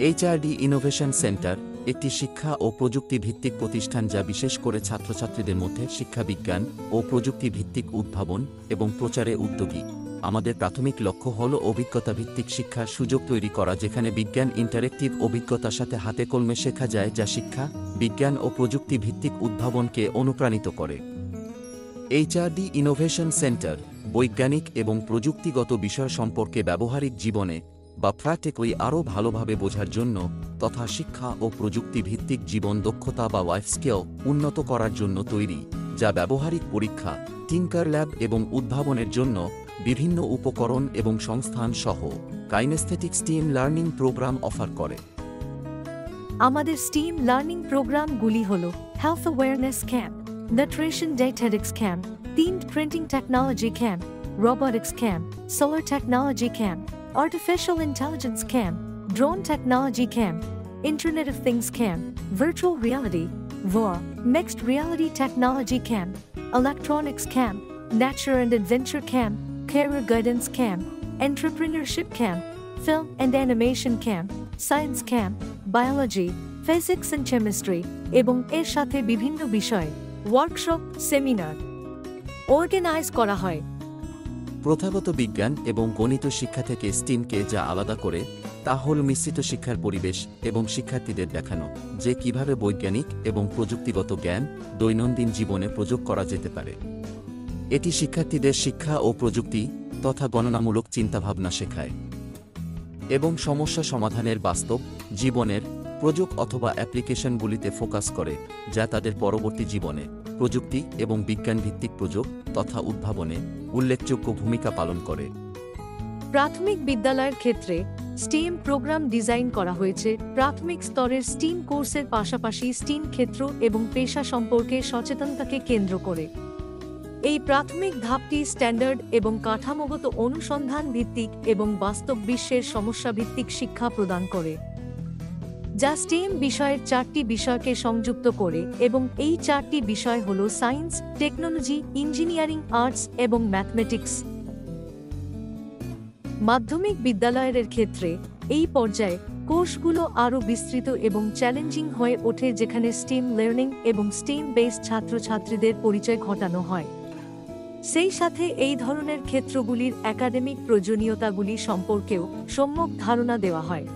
HRD innovation centre একটি শিক্ষা ও প্রযুক্তি ভিত্তিক প্রতিষ্ঠান যা বিশেষ করে ছাত্রছাত্রীদের মধ্যে শিক্ষাবিজ্ঞান ও প্রযুক্তি ভিত্তিক উদ্ভাবন এবং প্রচারে উদ্যোগী। আমাদের প্রাথমিক লক্ষ্য হল অভিজ্ঞতা ভিত্তিক শিক্ষার সুযোগ তৈরি করা, যেখানে বিজ্ঞান ইন্টারেক্টিভ অভিজ্ঞতার সাথে হাতে কলমে শেখা যায়, যা শিক্ষা, বিজ্ঞান ও প্রযুক্তি ভিত্তিক উদ্ভাবনকে অনুপ্রাণিত করে। এইচআরডি ইনোভেশন সেন্টার বৈজ্ঞানিক এবং প্রযুক্তিগত বিষয় সম্পর্কে ব্যবহারিক জীবনে বা প্র্যাকটিক্যালি আরও ভালোভাবে বোঝার জন্য তথা শিক্ষা ও প্রযুক্তি ভিত্তিক জীবন দক্ষতা বা লাইফ স্কিল উন্নত করার জন্য তৈরি, যা ব্যবহারিক পরীক্ষা, টিঙ্কার ল্যাব এবং উদ্ভাবনের জন্য বিভিন্ন উপকরণ এবং সংস্থান সহ kinesthetic steam learning programme offer করে। আমাদের স্টিম লার্নিং প্রোগ্রামগুলি হল health awareness camp, nutrition dietetics camp, 3D printing technology camp, robotics camp, solar technology camp, Artificial Intelligence Camp, Drone Technology Camp, Internet of Things Camp, Virtual Reality, VR, Mixed Reality Technology Camp, Electronics Camp, Nature and Adventure Camp, Career Guidance Camp, Entrepreneurship Camp, Film and Animation Camp, Science Camp, Biology, Physics and Chemistry, এবং এর সাথে বিভিন্ন বিষয়ে workshop, seminar organise করা হয়। প্রথাগত বিজ্ঞান এবং গণিত শিক্ষা থেকে স্টিমকে যা আলাদা করে তা হল মিশ্রিত শিক্ষার পরিবেশ এবং শিক্ষার্থীদের দেখানো যে কিভাবে বৈজ্ঞানিক এবং প্রযুক্তিগত জ্ঞান দৈনন্দিন জীবনে প্রয়োগ করা যেতে পারে। এটি শিক্ষার্থীদের শিক্ষা ও প্রযুক্তি তথা গণনামূলক চিন্তাভাবনা শেখায় এবং সমস্যা সমাধানের বাস্তব জীবনের প্রয়োগ অথবা অ্যাপ্লিকেশনগুলিতে ফোকাস করে, যা তাদের পরবর্তী জীবনে প্রযুক্তি এবং বিজ্ঞান ভিত্তিক প্রয়োগ তথা উদ্ভাবনে উল্লেখযোগ্য ভূমিকা পালন করে। প্রাথমিক বিদ্যালয়ের ক্ষেত্রে স্টিম প্রোগ্রাম ডিজাইন করা হয়েছে প্রাথমিক স্তরের স্টিম কোর্সের পাশাপাশি স্টিম ক্ষেত্র এবং পেশা সম্পর্কে সচেতনতাকে কেন্দ্র করে। এই প্রাথমিক ধাপটি স্ট্যান্ডার্ড এবং কাঠামোগত অনুসন্ধান ভিত্তিক এবং বাস্তব বিশ্বের সমস্যা ভিত্তিক শিক্ষা প্রদান করে, যা স্টেম বিষয়ের 4টি বিষয়কে সংযুক্ত করে, এবং এই 4টি বিষয় হল সায়েন্স, টেকনোলজি, ইঞ্জিনিয়ারিং, আর্টস এবং ম্যাথমেটিক্স। মাধ্যমিক বিদ্যালয়ের ক্ষেত্রে এই পর্যায়ে কোর্সগুলো আরও বিস্তৃত এবং চ্যালেঞ্জিং হয়ে ওঠে, যেখানে স্টেম লার্নিং এবং স্টেম বেসড ছাত্রছাত্রীদের পরিচয় ঘটানো হয়। সেই সাথে এই ধরনের ক্ষেত্রগুলির একাডেমিক প্রয়োজনীয়তাগুলি সম্পর্কেও সম্যক ধারণা দেওয়া হয়।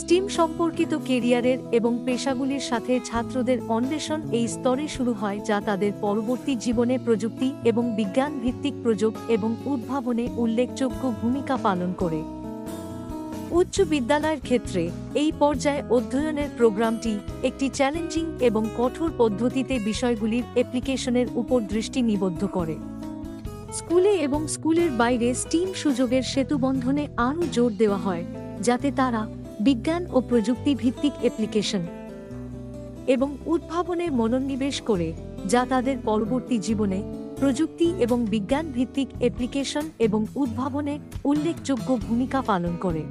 স্টিম সম্পর্কিত কেরিয়ারের এবং পেশাগুলির সাথে ছাত্রদের অন্বেষণ এই স্তরে শুরু হয়, যা তাদের পরবর্তী জীবনে প্রযুক্তি এবং বিজ্ঞান ভিত্তিক প্রয়োগ এবং উদ্ভাবনে উল্লেখযোগ্য ভূমিকা পালন করে। উচ্চ বিদ্যালয়ের ক্ষেত্রে এই পর্যায়ে অধ্যয়নের প্রোগ্রামটি একটি চ্যালেঞ্জিং এবং কঠোর পদ্ধতিতে বিষয়গুলির অ্যাপ্লিকেশনের উপর দৃষ্টি নিবদ্ধ করে। স্কুলে এবং স্কুলের বাইরে স্টিম সুযোগের সেতুবন্ধনে আরও জোর দেওয়া হয়, যাতে তারা বিজ্ঞান ও প্রযুক্তি ভিত্তিক অ্যাপ্লিকেশন এবং উদ্ভাবনে মনোনিবেশ করে, যা তাদের পরবর্তী জীবনে প্রযুক্তি এবং বিজ্ঞান ভিত্তিক অ্যাপ্লিকেশন এবং উদ্ভাবনে উল্লেখযোগ্য ভূমিকা পালন করে।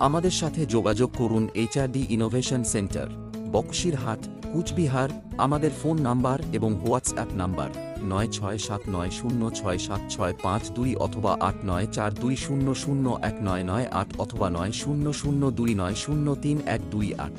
আমাদের সাথে যোগাযোগ করুন HRD innovation centre, Boxirhat, Cooch Behar. আমাদের ফোন নাম্বার এবং হোয়াটসঅ্যাপ নাম্বার 9679067652 অথবা 8942001998 অথবা 9002903128।